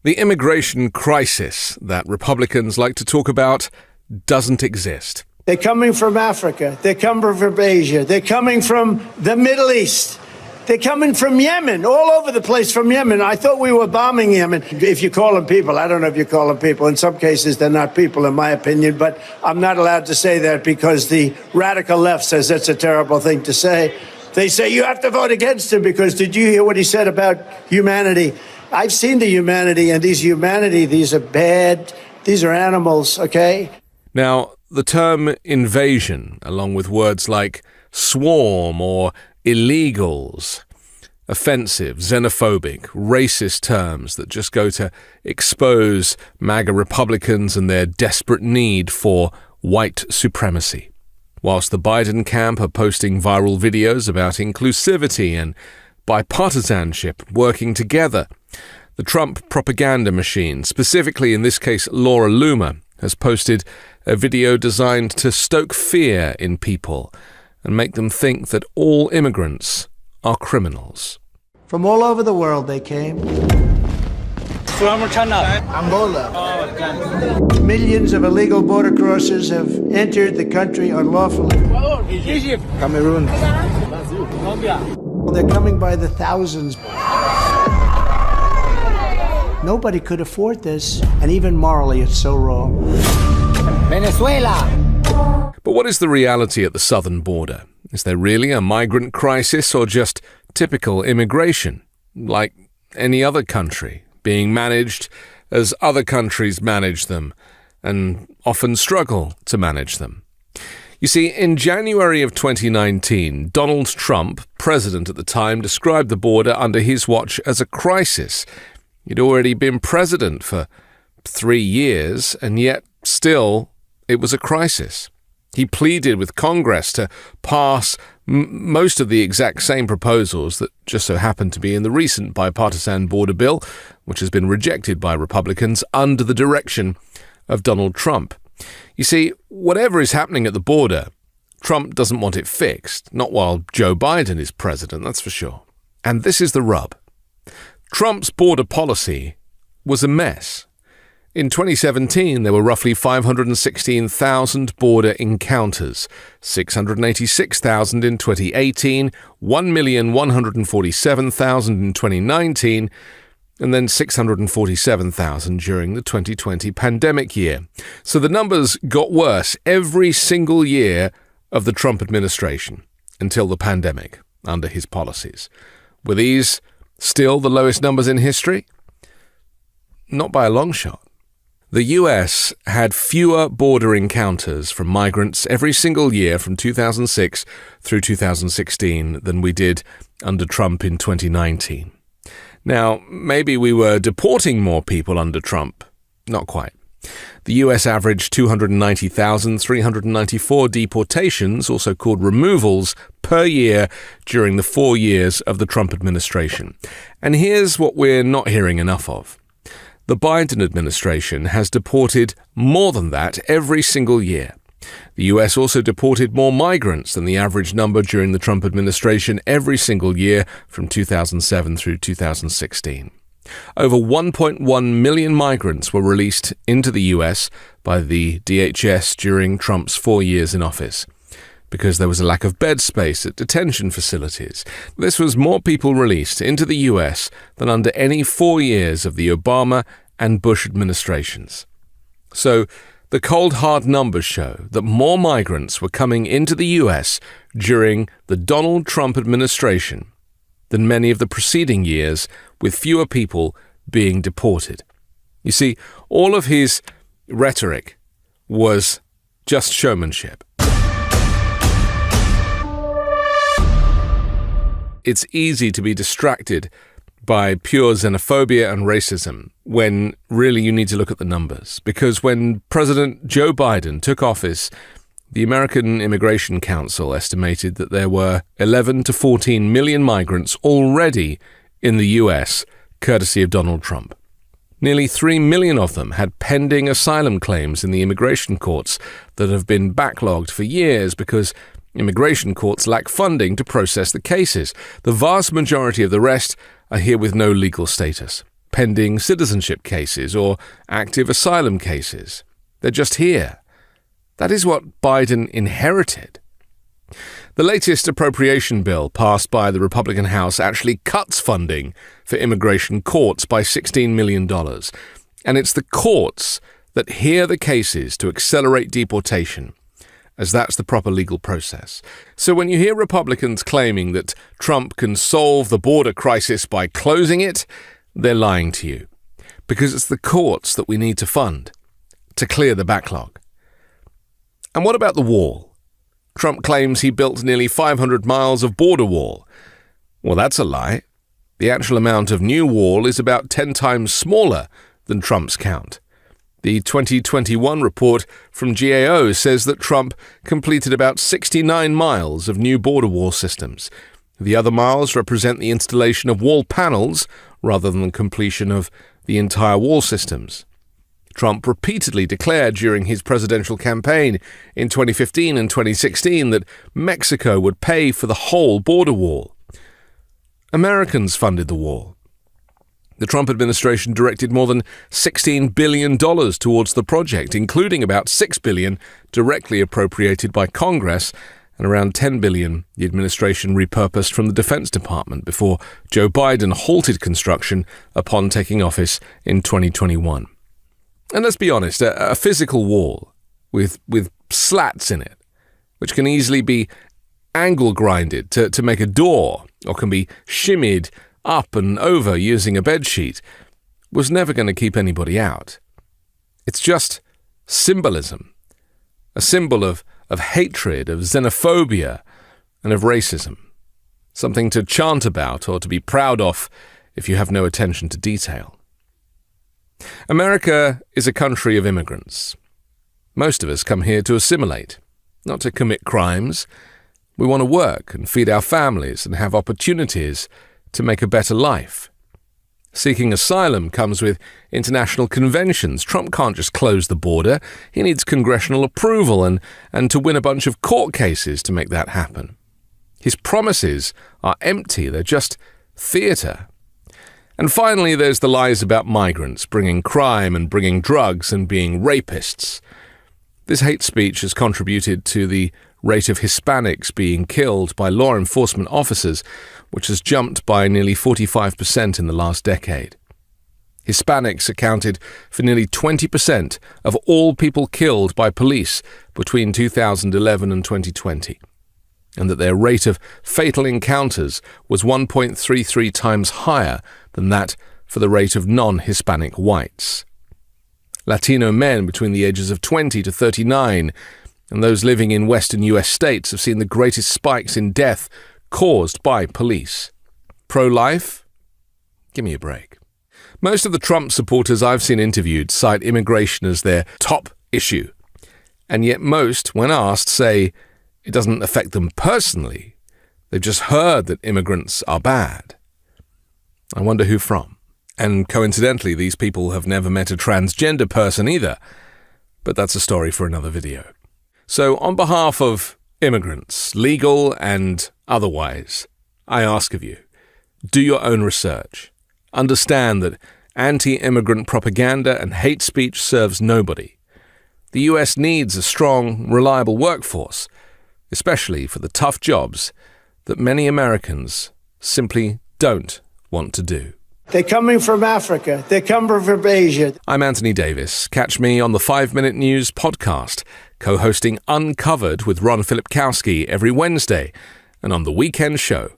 The immigration crisis that Republicans like to talk about doesn't exist. They're coming from Africa. They're coming from Asia. They're coming from the Middle East. They're coming from Yemen, all over the place from Yemen. I thought we were bombing Yemen. If you call them people, I don't know if you call them people. In some cases, they're not people, in my opinion, but I'm not allowed to say that because the radical left says that's a terrible thing to say. They say you have to vote against him because did you hear what he said about humanity? I've seen the humanity, and these are bad. These are animals, okay? Now, the term invasion, along with words like swarm or illegals, offensive, xenophobic, racist terms that just go to expose MAGA Republicans and their desperate need for white supremacy. Whilst the Biden camp are posting viral videos about inclusivity and bipartisanship working together, the Trump propaganda machine, specifically in this case Laura Loomer, has posted a video designed to stoke fear in people and make them think that all immigrants are criminals. From all over the world they came. From China. Angola. Millions of illegal border crossers have entered the country unlawfully. Egypt. Cameroon. Colombia. They're coming by the thousands. Nobody could afford this, and even morally it's so wrong. Venezuela. But what is the reality at the southern border? Is there really a migrant crisis or just typical immigration, like any other country, being managed as other countries manage them and often struggle to manage them? You see, in January of 2019, Donald Trump, president at the time, described the border under his watch as a crisis. He'd already been president for 3 years, and yet still it was a crisis. He pleaded with Congress to pass most of the exact same proposals that just so happened to be in the recent bipartisan border bill, which has been rejected by Republicans under the direction of Donald Trump. You see, whatever is happening at the border, Trump doesn't want it fixed, not while Joe Biden is president, that's for sure. And this is the rub. Trump's border policy was a mess. In 2017, there were roughly 516,000 border encounters, 686,000 in 2018, 1,147,000 in 2019, and then 647,000 during the 2020 pandemic year. So the numbers got worse every single year of the Trump administration until the pandemic under his policies. Were these still the lowest numbers in history? Not by a long shot. The US had fewer border encounters from migrants every single year from 2006 through 2016 than we did under Trump in 2019. Now, maybe we were deporting more people under Trump. Not quite. The US averaged 290,394 deportations, also called removals, per year during the 4 years of the Trump administration. And here's what we're not hearing enough of. The Biden administration has deported more than that every single year. The US also deported more migrants than the average number during the Trump administration every single year from 2007 through 2016. Over 1.1 million migrants were released into the US by the DHS during Trump's 4 years in office, because there was a lack of bed space at detention facilities. This was more people released into the US than under any 4 years of the Obama and Bush administrations. So, the cold hard numbers show that more migrants were coming into the US during the Donald Trump administration than many of the preceding years, with fewer people being deported. You see, all of his rhetoric was just showmanship. It's easy to be distracted by pure xenophobia and racism when really you need to look at the numbers. Because when President Joe Biden took office, the American Immigration Council estimated that there were 11 to 14 million migrants already in the US, courtesy of Donald Trump. Nearly 3 million of them had pending asylum claims in the immigration courts that have been backlogged for years because immigration courts lack funding to process the cases. The vast majority of the rest are here with no legal status. pending citizenship cases or active asylum cases. They're just here. That is what Biden inherited. The latest appropriation bill passed by the Republican House actually cuts funding for immigration courts by $16 million. And it's the courts that hear the cases to accelerate deportation, as that's the proper legal process. So when you hear Republicans claiming that Trump can solve the border crisis by closing it, they're lying to you. Because it's the courts that we need to fund to clear the backlog. And what about the wall? Trump claims he built nearly 500 miles of border wall. Well, that's a lie. The actual amount of new wall is about 10 times smaller than Trump's count. The 2021 report from GAO says that Trump completed about 69 miles of new border wall systems. The other miles represent the installation of wall panels rather than the completion of the entire wall systems. Trump repeatedly declared during his presidential campaign in 2015 and 2016 that Mexico would pay for the whole border wall. Americans funded the wall. The Trump administration directed more than $16 billion towards the project, including about $6 billion directly appropriated by Congress and around $10 billion the administration repurposed from the Defense Department before Joe Biden halted construction upon taking office in 2021. And let's be honest, a physical wall with slats in it, which can easily be angle grinded to make a door or can be shimmied up and over using a bedsheet, was never going to keep anybody out. It's just symbolism, a symbol of hatred, of xenophobia, and of racism, something to chant about or to be proud of if you have no attention to detail. America is a country of immigrants. Most of us come here to assimilate, not to commit crimes. We want to work and feed our families and have opportunities to make a better life. Seeking asylum comes with international conventions. Trump can't just close the border. He needs congressional approval and to win a bunch of court cases to make that happen. His promises are empty. They're just theater. And finally, there's the lies about migrants bringing crime and bringing drugs and being rapists. This hate speech has contributed to the rate of Hispanics being killed by law enforcement officers, which has jumped by nearly 45% in the last decade. Hispanics accounted for nearly 20% of all people killed by police between 2011 and 2020, and that their rate of fatal encounters was 1.33 times higher than that for the rate of non-Hispanic whites. Latino men between the ages of 20 to 39 and those living in western US states have seen the greatest spikes in death caused by police. Pro-life? Give me a break. Most of the Trump supporters I've seen interviewed cite immigration as their top issue, and yet most, when asked, say it doesn't affect them personally. They've just heard that immigrants are bad. I wonder who from. And coincidentally, these people have never met a transgender person either. But that's a story for another video. So on behalf of immigrants, legal and otherwise, I ask of you, do your own research. Understand that anti-immigrant propaganda and hate speech serves nobody. The US needs a strong, reliable workforce, especially for the tough jobs that many Americans simply don't want to do. They're coming from Africa. They're coming from Asia. I'm Anthony Davis. Catch me on the 5 Minute News podcast, co-hosting Uncovered with Ron Filipkowski every Wednesday, and on the weekend show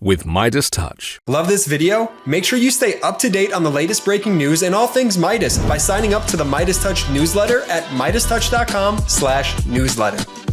with MeidasTouch. Love this video? Make sure you stay up to date on the latest breaking news and all things Meidas by signing up to the MeidasTouch newsletter at MeidasTouch.com/newsletter.